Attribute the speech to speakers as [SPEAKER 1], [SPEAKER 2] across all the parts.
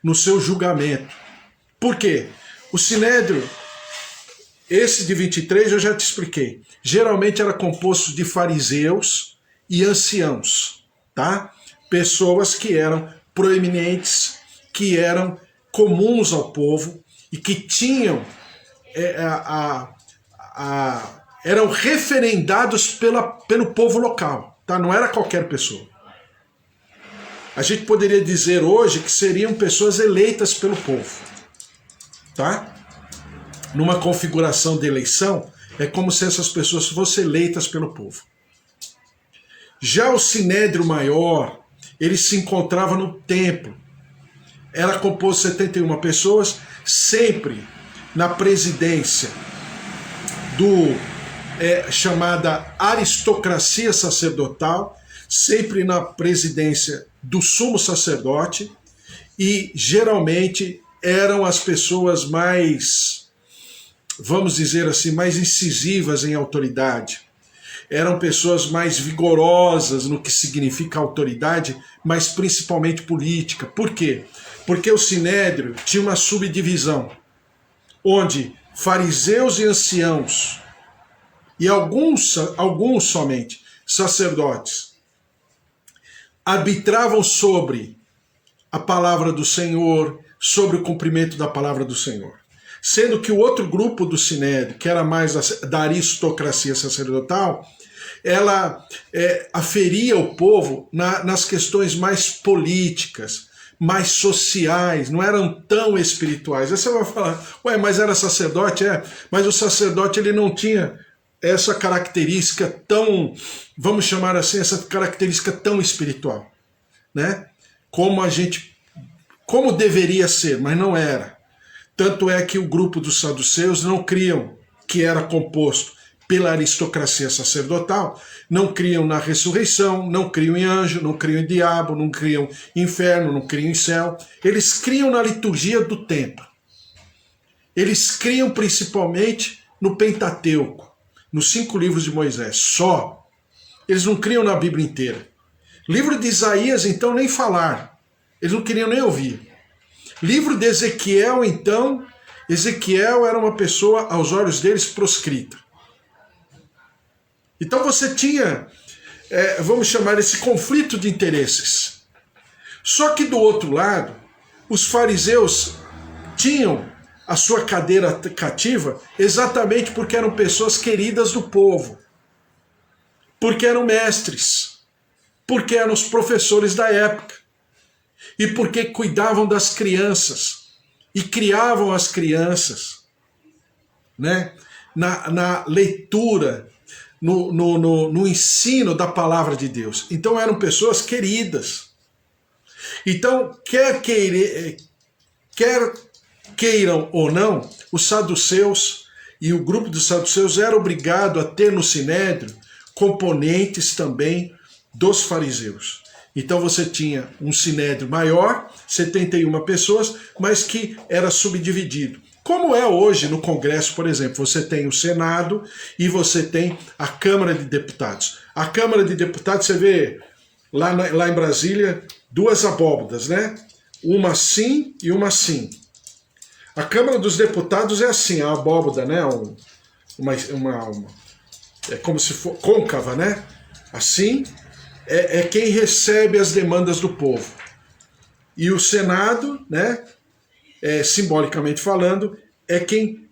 [SPEAKER 1] no seu julgamento. Por quê? O Sinédrio, esse de 23 eu já te expliquei, geralmente era composto de fariseus e anciãos, tá? Pessoas que eram proeminentes, que eram comuns ao povo e que tinham eram referendados pelo povo local, tá? Não era qualquer pessoa. A gente poderia dizer hoje que seriam pessoas eleitas pelo povo, tá? Numa configuração de eleição, é como se essas pessoas fossem eleitas pelo povo. Já o Sinédrio Maior, ele se encontrava no templo. Era composto de 71 pessoas, sempre na presidência chamada aristocracia sacerdotal, sempre na presidência do sumo sacerdote, e geralmente eram as pessoas mais, vamos dizer assim, mais incisivas em autoridade. Eram pessoas mais vigorosas no que significa autoridade, mas principalmente política. Por quê? Porque o Sinédrio tinha uma subdivisão, onde fariseus e anciãos, e alguns somente, sacerdotes, arbitravam sobre a palavra do Senhor, sobre o cumprimento da palavra do Senhor. Sendo que o outro grupo do Sinédrio, que era mais da aristocracia sacerdotal, ela aferia o povo nas questões mais políticas, mais sociais, não eram tão espirituais. Aí você vai falar, ué, mas era sacerdote? É, mas o sacerdote ele não tinha essa característica tão, vamos chamar assim, essa característica tão espiritual, né? Como deveria ser, mas não era. Tanto é que o grupo dos saduceus não criam que era composto pela aristocracia sacerdotal, não criam na ressurreição, não criam em anjo, não criam em diabo, não criam em inferno, não criam em céu. Eles criam na liturgia do templo. Eles criam principalmente no Pentateuco, nos 5 livros de Moisés, só. Eles não criam na Bíblia inteira. Livro de Isaías, então, nem falar. Eles não queriam nem ouvir. Livro de Ezequiel, então, Ezequiel era uma pessoa, aos olhos deles, proscrita. Então você tinha, vamos chamar esse conflito de interesses. Só que do outro lado, os fariseus tinham a sua cadeira cativa exatamente porque eram pessoas queridas do povo, porque eram mestres, porque eram os professores da época e porque cuidavam das crianças e criavam as crianças, né? na leitura, no ensino da palavra de Deus. Então eram pessoas queridas. Então, quer queiram ou não, os saduceus e o grupo dos saduceus era obrigado a ter no Sinédrio componentes também dos fariseus. Então você tinha um Sinédrio maior, 71 pessoas, mas que era subdividido. Como é hoje no Congresso, por exemplo, você tem o Senado e você tem a Câmara de Deputados. A Câmara de Deputados, você vê lá em Brasília, 2 abóbodas, né? Uma assim e uma assim. A Câmara dos Deputados é assim, a abóboda, né? É como se for côncava, né? Assim é quem recebe as demandas do povo. E o Senado, né? Simbolicamente falando, é quem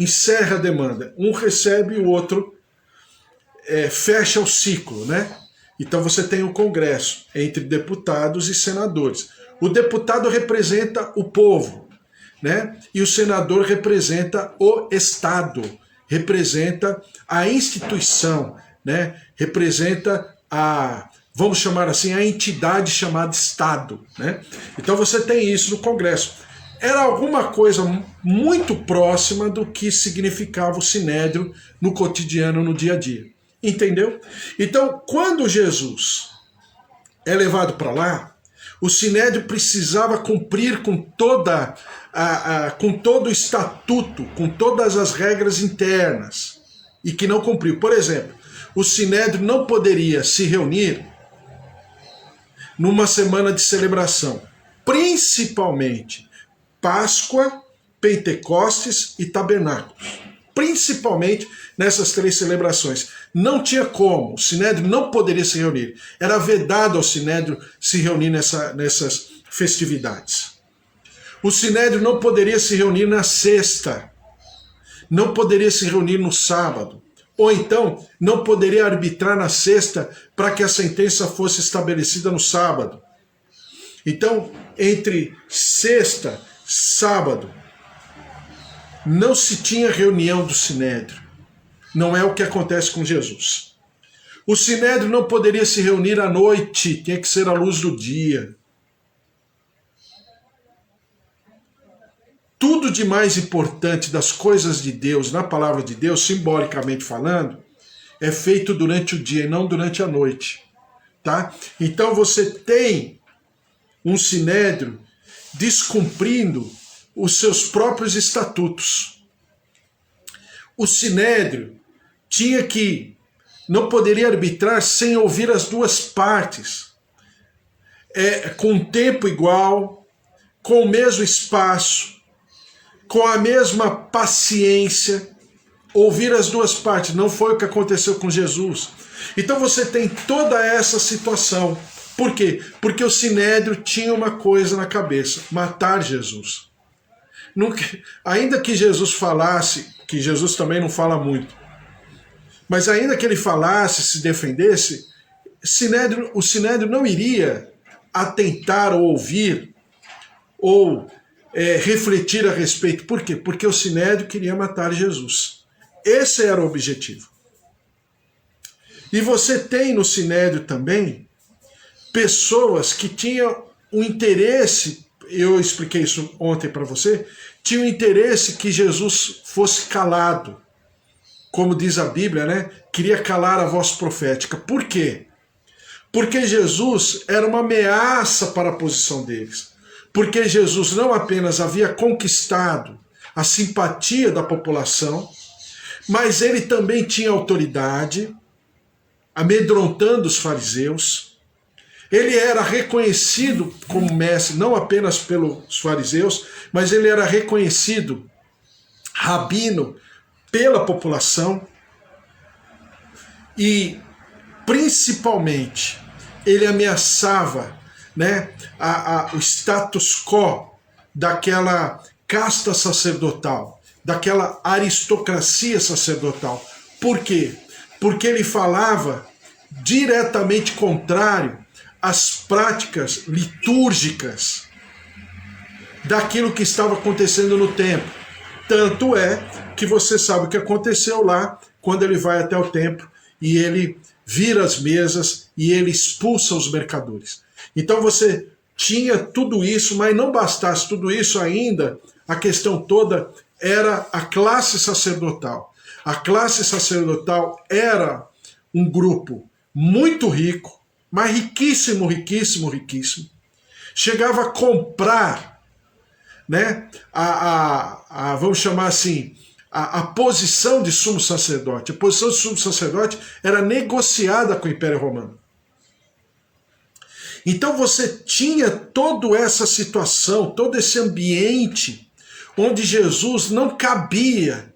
[SPEAKER 1] encerra a demanda. Um recebe, o outro fecha o ciclo, né? Então você tem o Congresso entre deputados e senadores. O deputado representa o povo, né? E o senador representa o Estado, representa a instituição, né? Representa vamos chamar assim, a entidade chamada Estado, né? Então você tem isso no Congresso. Era alguma coisa muito próxima do que significava o Sinédrio no cotidiano, no dia a dia. Entendeu? Então, quando Jesus é levado para lá, o Sinédrio precisava cumprir com todo o estatuto, com todas as regras internas, e que não cumpriu. Por exemplo, o Sinédrio não poderia se reunir numa semana de celebração. principalmente Páscoa, Pentecostes e Tabernáculos. Principalmente nessas 3 celebrações. Não tinha como, o Sinédrio não poderia se reunir. Era vedado ao Sinédrio se reunir nessas festividades. O Sinédrio não poderia se reunir na sexta, não poderia se reunir no sábado, ou então não poderia arbitrar na sexta para que a sentença fosse estabelecida no sábado. Então, entre sexta e sábado, não se tinha reunião do Sinédrio. Não é o que acontece com Jesus. O Sinédrio não poderia se reunir à noite, tinha que ser à luz do dia. Tudo de mais importante das coisas de Deus, na palavra de Deus, simbolicamente falando, é feito durante o dia e não durante a noite. Tá? Então você tem um Sinédrio descumprindo os seus próprios estatutos. O Sinédrio não poderia arbitrar sem ouvir as duas partes, com tempo igual, com o mesmo espaço, com a mesma paciência, ouvir as duas partes. Não foi o que aconteceu com Jesus. Então você tem toda essa situação. Por quê? Porque o Sinédrio tinha uma coisa na cabeça: matar Jesus. Ainda que Jesus falasse, que Jesus também não fala muito, mas ainda que ele falasse, se defendesse, o Sinédrio não iria atentar ou ouvir ou refletir a respeito. Por quê? Porque o Sinédrio queria matar Jesus. Esse era o objetivo. E você tem no Sinédrio também pessoas que tinham um interesse, eu expliquei isso ontem para você, tinham interesse que Jesus fosse calado. Como diz a Bíblia, né? Queria calar a voz profética. Por quê? Porque Jesus era uma ameaça para a posição deles. Porque Jesus não apenas havia conquistado a simpatia da população, mas ele também tinha autoridade, amedrontando os fariseus. Ele era reconhecido como mestre, não apenas pelos fariseus, mas ele era reconhecido rabino pela população. E, principalmente, ele ameaçava, né, o status quo daquela casta sacerdotal, daquela aristocracia sacerdotal. Por quê? Porque ele falava diretamente contrário às práticas litúrgicas daquilo que estava acontecendo no templo. Tanto é que você sabe o que aconteceu lá, quando ele vai até o templo e ele vira as mesas e ele expulsa os mercadores. Então você tinha tudo isso, mas não bastasse tudo isso ainda, a questão toda era a classe sacerdotal. A classe sacerdotal era um grupo muito rico, mas riquíssimo, riquíssimo, riquíssimo. Chegava a comprar, né, vamos chamar assim, a posição de sumo sacerdote. A posição de sumo sacerdote era negociada com o Império Romano. Então você tinha toda essa situação, todo esse ambiente onde Jesus não cabia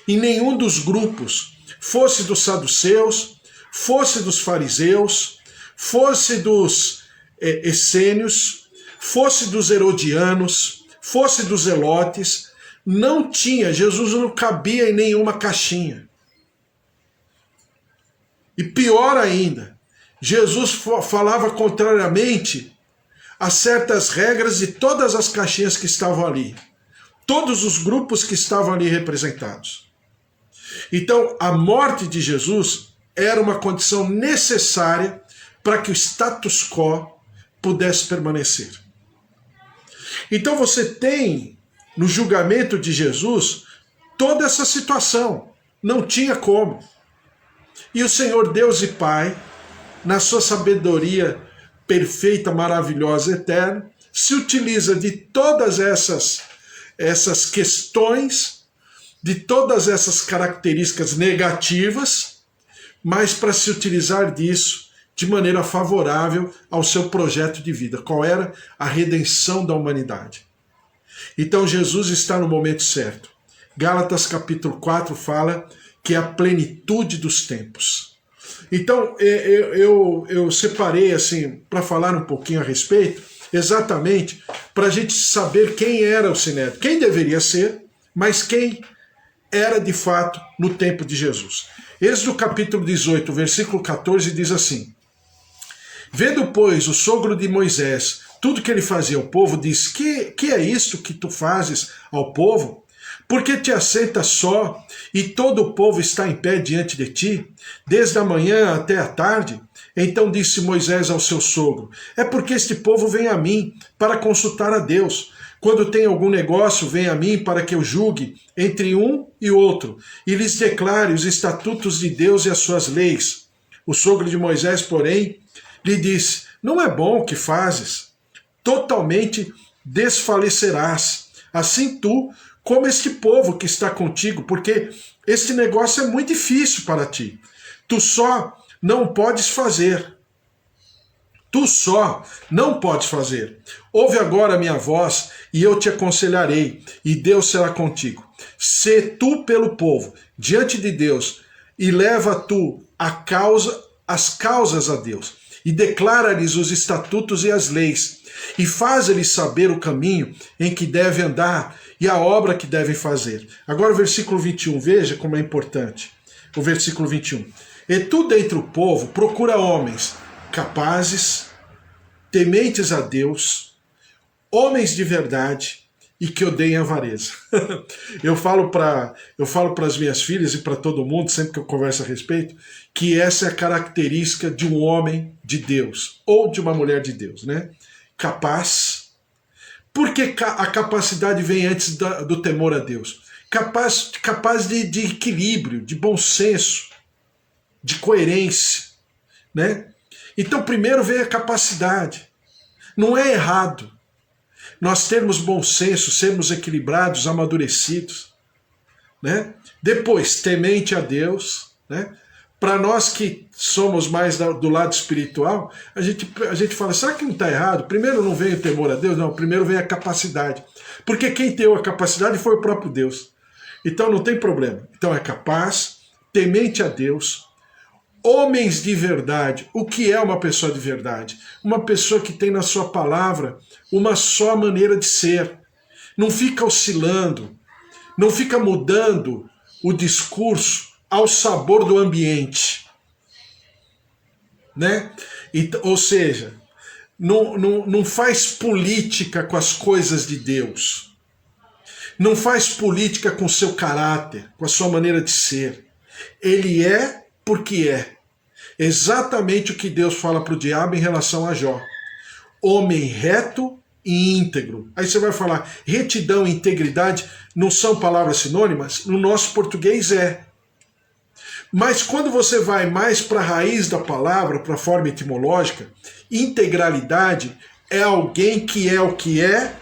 [SPEAKER 1] em nenhum dos grupos, fosse dos saduceus, fosse dos fariseus, fosse dos essênios, fosse dos herodianos, fosse dos zelotes. Não tinha, Jesus não cabia em nenhuma caixinha. E pior ainda, Jesus falava contrariamente a certas regras de todas as caixinhas que estavam ali. Todos os grupos que estavam ali representados. Então, a morte de Jesus era uma condição necessária para que o status quo pudesse permanecer. Então você tem, no julgamento de Jesus, toda essa situação. Não tinha como. E o Senhor Deus e Pai, na sua sabedoria perfeita, maravilhosa, eterna, se utiliza de todas essas questões, de todas essas características negativas, mas para se utilizar disso, de maneira favorável ao seu projeto de vida. Qual era? A redenção da humanidade. Então Jesus está no momento certo. Gálatas capítulo 4 fala que é a plenitude dos tempos. Então eu separei assim para falar um pouquinho a respeito, exatamente para a gente saber quem era o Sinédrio, quem deveria ser, mas quem era de fato no tempo de Jesus. Êxodo capítulo 18, versículo 14 diz assim: vendo, pois, o sogro de Moisés tudo que ele fazia ao povo, diz: que é isto que tu fazes ao povo? Porque te assentas só, e todo o povo está em pé diante de ti, desde a manhã até a tarde? Então disse Moisés ao seu sogro: é porque este povo vem a mim para consultar a Deus. Quando tem algum negócio, vem a mim para que eu julgue entre um e outro, e lhes declare os estatutos de Deus e as suas leis. O sogro de Moisés, porém, lhe disse: não é bom o que fazes, totalmente desfalecerás, assim tu como este povo que está contigo, porque este negócio é muito difícil para ti. Tu só não podes fazer. Tu só não podes fazer. Ouve agora a minha voz, e eu te aconselharei, e Deus será contigo. Sê tu pelo povo, diante de Deus, e leva tu as causas a Deus, e declara-lhes os estatutos e as leis, e faz-lhes saber o caminho em que deve andar e a obra que devem fazer. Agora o versículo 21, veja como é importante. O versículo 21. E tu dentre o povo procura homens capazes, tementes a Deus, homens de verdade e que odeiem a avareza. Eu falo para as minhas filhas e para todo mundo, sempre que eu converso a respeito, que essa é a característica de um homem de Deus ou de uma mulher de Deus, né? Capaz. Porque a capacidade vem antes do temor a Deus. Capaz de equilíbrio, de bom senso, de coerência, né? Então primeiro vem a capacidade. Não é errado nós termos bom senso, sermos equilibrados, amadurecidos, né? Depois, temente a Deus, né? Para nós que somos mais do lado espiritual, a gente fala, será que não está errado? Primeiro não vem o temor a Deus? Não, primeiro vem a capacidade. Porque quem deu a capacidade foi o próprio Deus. Então não tem problema. Então é capaz, temente a Deus, homens de verdade. O que é uma pessoa de verdade? Uma pessoa que tem na sua palavra uma só maneira de ser. Não fica oscilando, não fica mudando o discurso ao sabor do ambiente, né? Ou seja, não faz política com as coisas de Deus, não faz política com o seu caráter, com a sua maneira de ser. Ele é porque é. Exatamente o que Deus fala para o diabo em relação a Jó. Homem reto e íntegro. Aí você vai falar, retidão e integridade não são palavras sinônimas? No nosso português é. Mas quando você vai mais para a raiz da palavra, para a forma etimológica, integralidade é alguém que é o que é,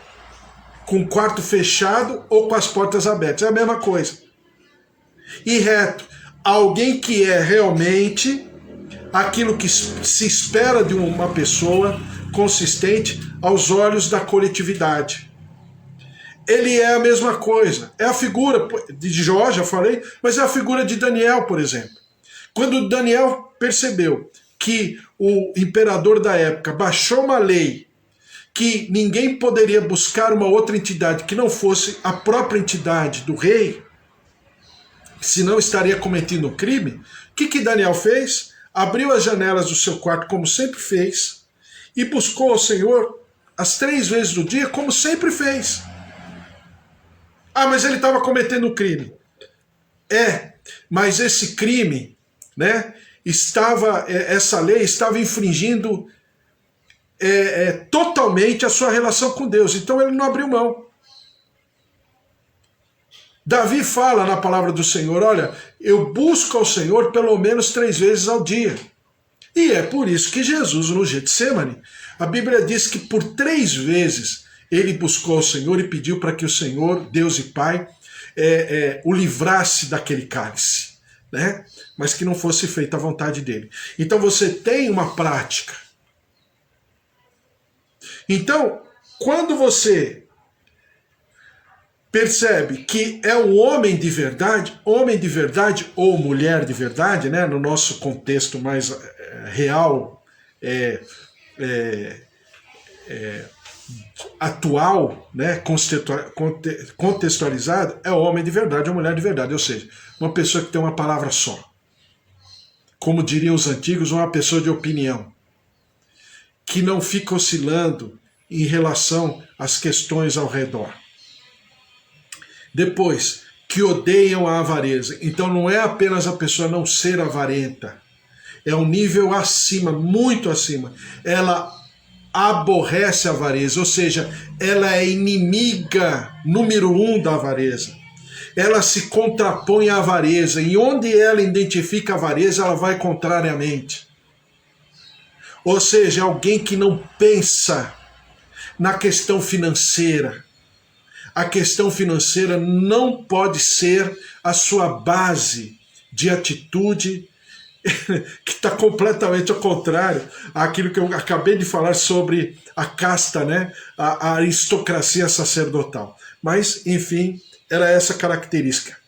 [SPEAKER 1] com o quarto fechado ou com as portas abertas. É a mesma coisa. E reto, alguém que é realmente aquilo que se espera de uma pessoa consistente aos olhos da coletividade. Ele é a mesma coisa. É a figura de Jó, já falei, mas é a figura de Daniel, por exemplo. Quando Daniel percebeu que o imperador da época baixou uma lei que ninguém poderia buscar uma outra entidade que não fosse a própria entidade do rei, senão estaria cometendo crime, o que Daniel fez? Abriu as janelas do seu quarto, como sempre fez, e buscou ao Senhor as 3 vezes do dia, como sempre fez. Ah, mas ele estava cometendo um crime. É, mas esse crime, né, essa lei estava infringindo totalmente a sua relação com Deus. Então ele não abriu mão. Davi fala na palavra do Senhor, olha, eu busco ao Senhor pelo menos 3 vezes ao dia. E é por isso que Jesus, no Getsêmani, a Bíblia diz que por 3 vezes ele buscou ao Senhor e pediu para que o Senhor, Deus e Pai, o livrasse daquele cálice. né? Mas que não fosse feita a vontade dele. Então você tem uma prática. Então, quando você percebe que é um homem de verdade ou mulher de verdade, né? No nosso contexto mais real, atual, né, contextualizado, é homem de verdade ou mulher de verdade, ou seja, uma pessoa que tem uma palavra só. Como diriam os antigos, uma pessoa de opinião, que não fica oscilando em relação às questões ao redor. Depois, que odeiam a avareza. Então não é apenas a pessoa não ser avarenta, é um nível acima, muito acima. Ela aborrece a avareza, ou seja, ela é inimiga número 1 da avareza. Ela se contrapõe à avareza, e onde ela identifica a avareza, ela vai contrariamente. Ou seja, alguém que não pensa na questão financeira. A questão financeira não pode ser a sua base de atitude, que está completamente ao contrário àquilo que eu acabei de falar sobre a casta, né? A aristocracia sacerdotal. Mas, enfim, era essa característica.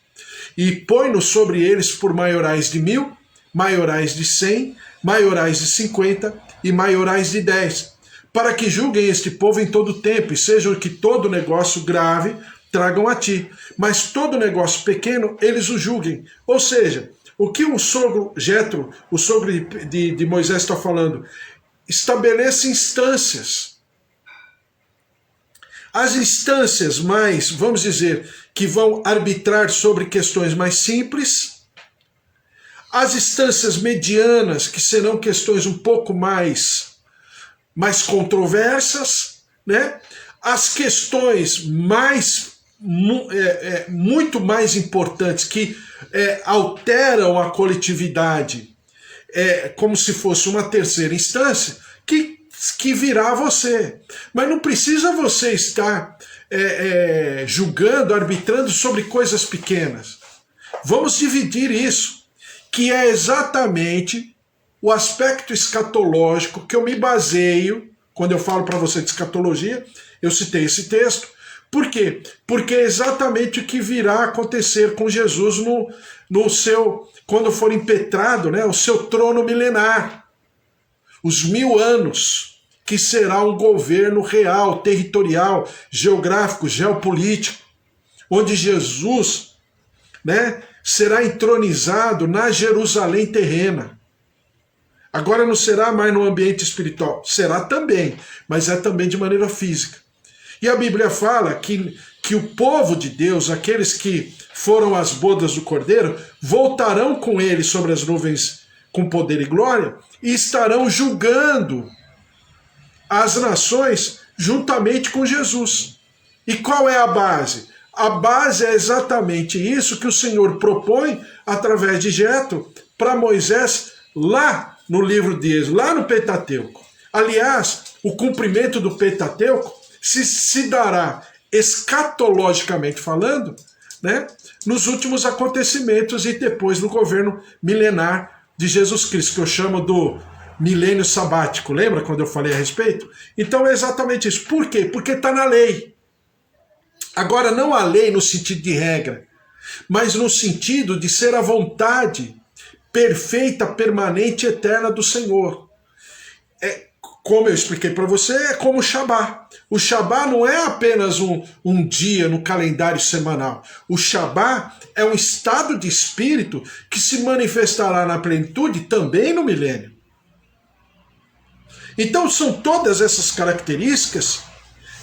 [SPEAKER 1] E põe-nos sobre eles por maiorais de 1000, maiorais de 100, maiorais de 50 e maiorais de 10, para que julguem este povo em todo tempo, e sejam que todo negócio grave tragam a ti, mas todo negócio pequeno eles o julguem. Ou seja, o que o sogro Jétro, o sogro de Moisés está falando? Estabeleça instâncias. As instâncias mais, vamos dizer, que vão arbitrar sobre questões mais simples, as instâncias medianas, que serão questões um pouco mais controversas, né? As questões muito mais importantes, que alteram a coletividade, como se fosse uma terceira instância, que virá você. Mas não precisa você estar julgando, arbitrando sobre coisas pequenas. Vamos dividir isso, que é exatamente o aspecto escatológico que eu me baseio, quando eu falo para você de escatologia, eu citei esse texto. Por quê? Porque é exatamente o que virá acontecer com Jesus no seu, quando for impetrado, né, o seu trono milenar. Os 1000 anos, que será um governo real, territorial, geográfico, geopolítico, onde Jesus, né, será entronizado na Jerusalém terrena. Agora não será mais no ambiente espiritual, será também, mas é também de maneira física. E a Bíblia fala que o povo de Deus, aqueles que foram às bodas do Cordeiro, voltarão com ele sobre as nuvens com poder e glória e estarão julgando as nações juntamente com Jesus. E qual é a base? A base é exatamente isso que o Senhor propõe através de Jétro para Moisés lá no livro de Êxodo, lá no Pentateuco. Aliás, o cumprimento do Pentateuco se dará escatologicamente falando, né, nos últimos acontecimentos e depois no governo milenar de Jesus Cristo, que eu chamo do milênio sabático. Lembra quando eu falei a respeito? Então é exatamente isso. Por quê? Porque está na lei. Agora, não a lei no sentido de regra, mas no sentido de ser a vontade perfeita, permanente e eterna do Senhor. Como eu expliquei para você, é como o Shabá. O Shabá não é apenas um dia no calendário semanal. O Shabá é um estado de espírito que se manifestará na plenitude também no milênio. Então são todas essas características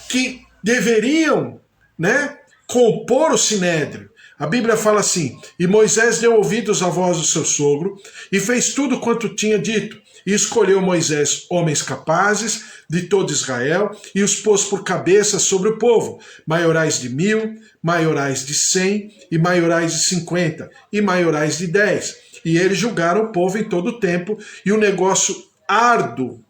[SPEAKER 1] que deveriam, né, compor o sinédrio. A Bíblia fala assim: e Moisés deu ouvidos à voz do seu sogro e fez tudo quanto tinha dito. E escolheu Moisés homens capazes de todo Israel e os pôs por cabeça sobre o povo, maiorais de 1000, maiorais de 100 e maiorais de 50 e maiorais de 10. E eles julgaram o povo em todo o tempo, e o negócio árduo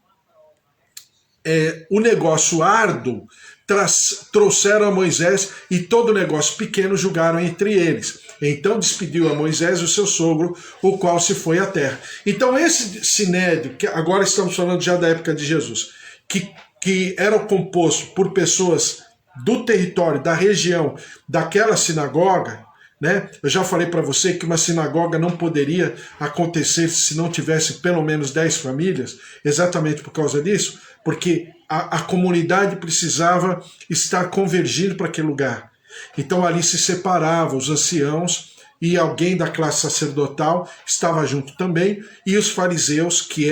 [SPEAKER 1] trouxeram a Moisés e todo negócio pequeno julgaram entre eles. Então despediu a Moisés o seu sogro, o qual se foi à terra. Então esse sinédrio, que agora estamos falando já da época de Jesus, que era composto por pessoas do território, da região, daquela sinagoga, né? Eu já falei para você que uma sinagoga não poderia acontecer se não tivesse pelo menos 10 famílias, exatamente por causa disso, porque a comunidade precisava estar convergindo para aquele lugar. Então ali se separava os anciãos e alguém da classe sacerdotal estava junto também, e os fariseus, que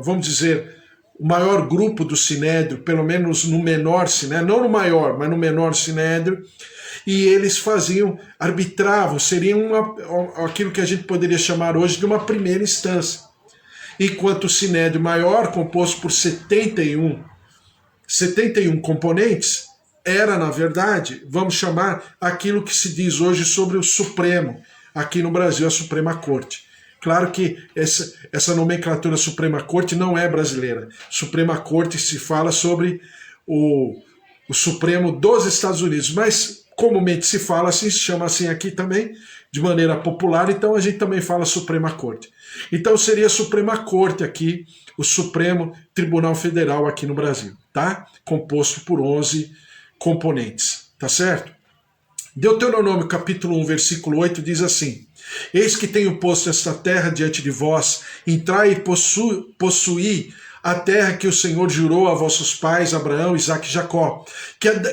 [SPEAKER 1] vamos dizer, o maior grupo do sinédrio, pelo menos no menor sinédrio, não no maior, mas no menor sinédrio, e eles arbitravam, seriam aquilo que a gente poderia chamar hoje de uma primeira instância. Enquanto o sinédrio maior, composto por 71 componentes, era, na verdade, vamos chamar aquilo que se diz hoje sobre o Supremo, aqui no Brasil, a Suprema Corte. Claro que essa nomenclatura Suprema Corte não é brasileira. Suprema Corte se fala sobre o Supremo dos Estados Unidos, mas comumente se fala assim, se chama assim aqui também, de maneira popular, então a gente também fala Suprema Corte. Então seria a Suprema Corte aqui, o Supremo Tribunal Federal aqui no Brasil, tá? Composto por 11 componentes, tá certo? Deuteronômio capítulo 1, versículo 8 diz assim: Eis que tenho posto esta terra diante de vós, entrai e possuí a terra que o Senhor jurou a vossos pais, Abraão, Isaque e Jacó,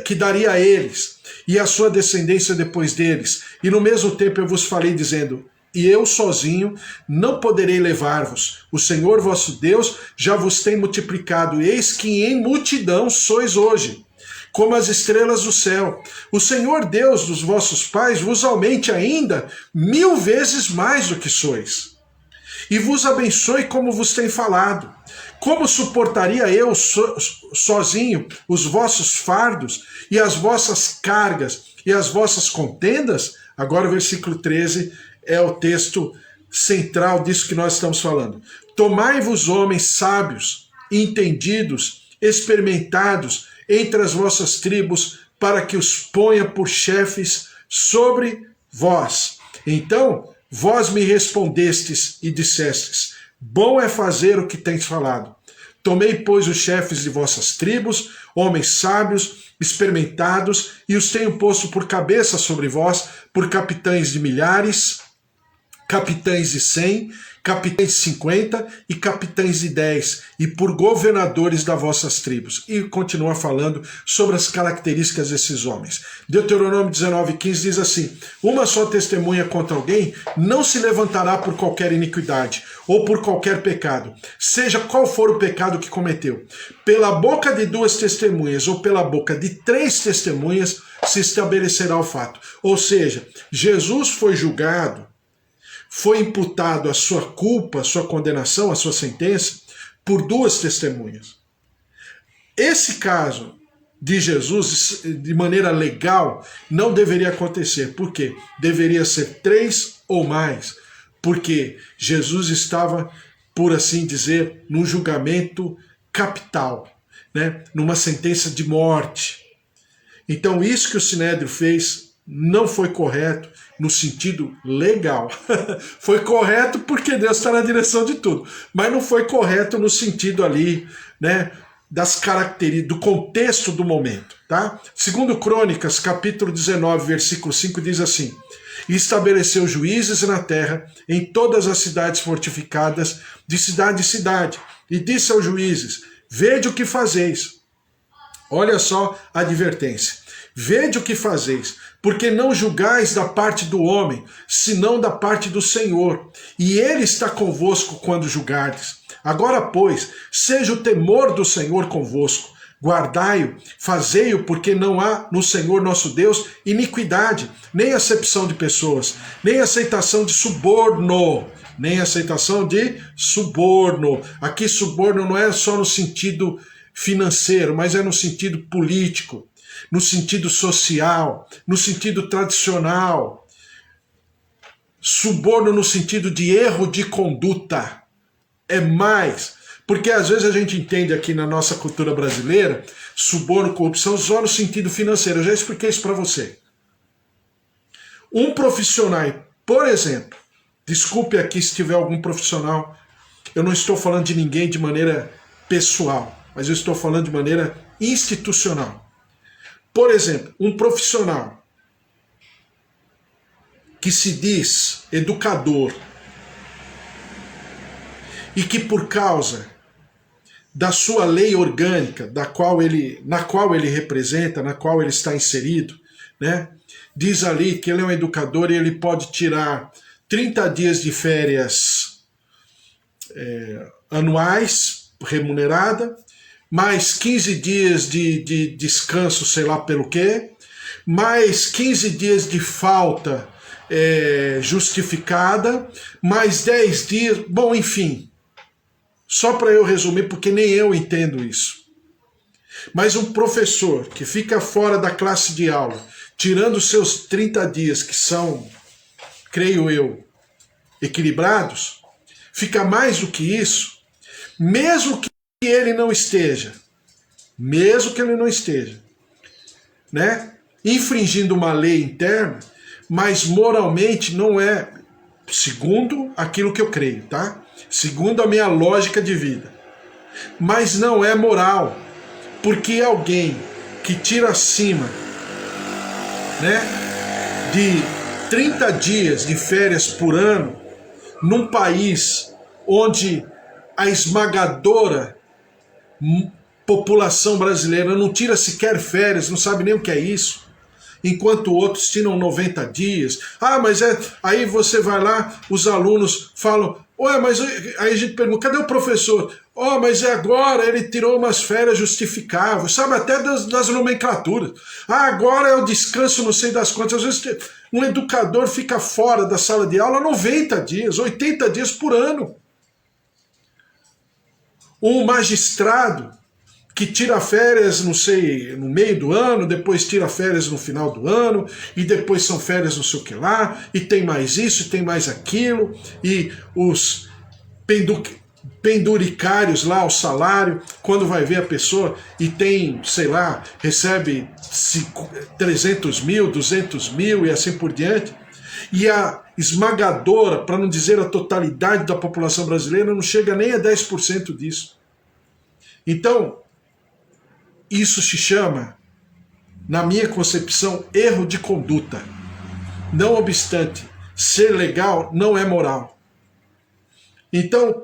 [SPEAKER 1] que daria a eles e a sua descendência depois deles. E no mesmo tempo eu vos falei dizendo: e eu sozinho não poderei levar-vos. O Senhor vosso Deus já vos tem multiplicado, eis que em multidão sois hoje, como as estrelas do céu. O Senhor Deus dos vossos pais vos aumente ainda 1000 vezes mais do que sois, e vos abençoe como vos tem falado. Como suportaria eu sozinho os vossos fardos e as vossas cargas e as vossas contendas? Agora o versículo 13 é o texto central disso que nós estamos falando. Tomai-vos homens sábios, entendidos, experimentados entre as vossas tribos, para que os ponha por chefes sobre vós. Então vós me respondestes e dissestes: bom é fazer o que tens falado. Tomei, pois, os chefes de vossas tribos, homens sábios, experimentados, e os tenho posto por cabeça sobre vós, por capitães de milhares, capitães de 100, capitães de 50 e capitães de 10, e por governadores das vossas tribos. E continua falando sobre as características desses homens. Deuteronômio 19:15 diz assim: uma só testemunha contra alguém não se levantará por qualquer iniquidade, ou por qualquer pecado, seja qual for o pecado que cometeu. Pela boca de 2 testemunhas, ou pela boca de 3 testemunhas, se estabelecerá o fato. Ou seja, Jesus foi julgado, foi imputado a sua culpa, a sua condenação, a sua sentença, por 2 testemunhas. Esse caso de Jesus, de maneira legal, não deveria acontecer. Por quê? Deveria ser 3 ou mais, porque Jesus estava, por assim dizer, num julgamento capital, né? Numa sentença de morte. Então isso que o Sinédrio fez não foi correto no sentido legal. Foi correto porque Deus está na direção de tudo, mas não foi correto no sentido ali, né, das características, do contexto do momento, tá? Segundo Crônicas, capítulo 19, versículo 5, diz assim: e estabeleceu juízes na terra, em todas as cidades fortificadas, de cidade em cidade, e disse aos juízes: vede o que fazeis. Olha só a advertência. Vede o que fazeis, porque não julgais da parte do homem, senão da parte do Senhor, e ele está convosco quando julgardes. Agora, pois, seja o temor do Senhor convosco, guardai-o, fazei-o, porque não há no Senhor nosso Deus iniquidade, nem acepção de pessoas, nem aceitação de suborno, Aqui suborno não é só no sentido financeiro, mas é no sentido político, no sentido social, no sentido tradicional. Suborno no sentido de erro de conduta. É mais, porque às vezes a gente entende aqui na nossa cultura brasileira, suborno, corrupção, só no sentido financeiro. Eu já expliquei isso para você. Um profissional, por exemplo, desculpe aqui se tiver algum profissional, eu não estou falando de ninguém de maneira pessoal, mas eu estou falando de maneira institucional. Por exemplo, um profissional que se diz educador e que por causa da sua lei orgânica, na qual ele representa, na qual ele está inserido, né, diz ali que ele é um educador e ele pode tirar 30 dias de férias anuais, remunerada, mais 15 dias de descanso, sei lá pelo quê, mais 15 dias de falta justificada, mais 10 dias, bom, enfim. Só para eu resumir, porque nem eu entendo isso. Mas um professor que fica fora da classe de aula, tirando seus 30 dias, que são, creio eu, equilibrados, fica mais do que isso, mesmo que ele não esteja, né, infringindo uma lei interna, mas moralmente não é, segundo aquilo que eu creio, tá? Segundo a minha lógica de vida. Mas não é moral, porque alguém que tira acima, né, de 30 dias de férias por ano, num país onde a esmagadora população brasileira não tira sequer férias, não sabe nem o que é isso, enquanto outros tiram 90 dias. Ah, mas aí você vai lá, os alunos falam, ué, mas aí a gente pergunta, cadê o professor? Oh, mas agora ele tirou umas férias justificáveis, sabe, até das nomenclaturas. Ah, agora é o descanso, não sei das quantas. Às vezes um educador fica fora da sala de aula 90 dias, 80 dias por ano. Um magistrado que tira férias, não sei, no meio do ano, depois tira férias no final do ano, e depois são férias não sei o que lá, e tem mais isso, e tem mais aquilo, e os penduricários lá, o salário, quando vai ver a pessoa e tem, sei lá, recebe 300 mil, 200 mil e assim por diante, e a esmagadora, para não dizer a totalidade da população brasileira, não chega nem a 10% disso. Então, isso se chama, na minha concepção, erro de conduta. Não obstante, ser legal não é moral. Então,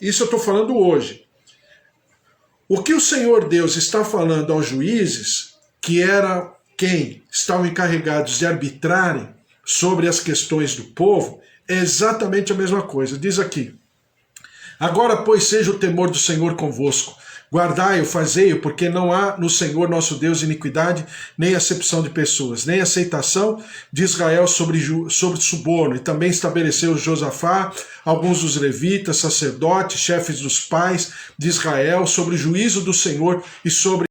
[SPEAKER 1] isso eu estou falando hoje. O que o Senhor Deus está falando aos juízes, que era quem estavam encarregados de arbitrarem sobre as questões do povo, é exatamente a mesma coisa. Diz aqui: agora, pois, seja o temor do Senhor convosco. Guardai-o, fazei-o, porque não há no Senhor nosso Deus iniquidade, nem acepção de pessoas, nem aceitação de Israel sobre suborno. E também estabeleceu Josafá, alguns dos levitas, sacerdotes, chefes dos pais de Israel, sobre o juízo do Senhor e sobre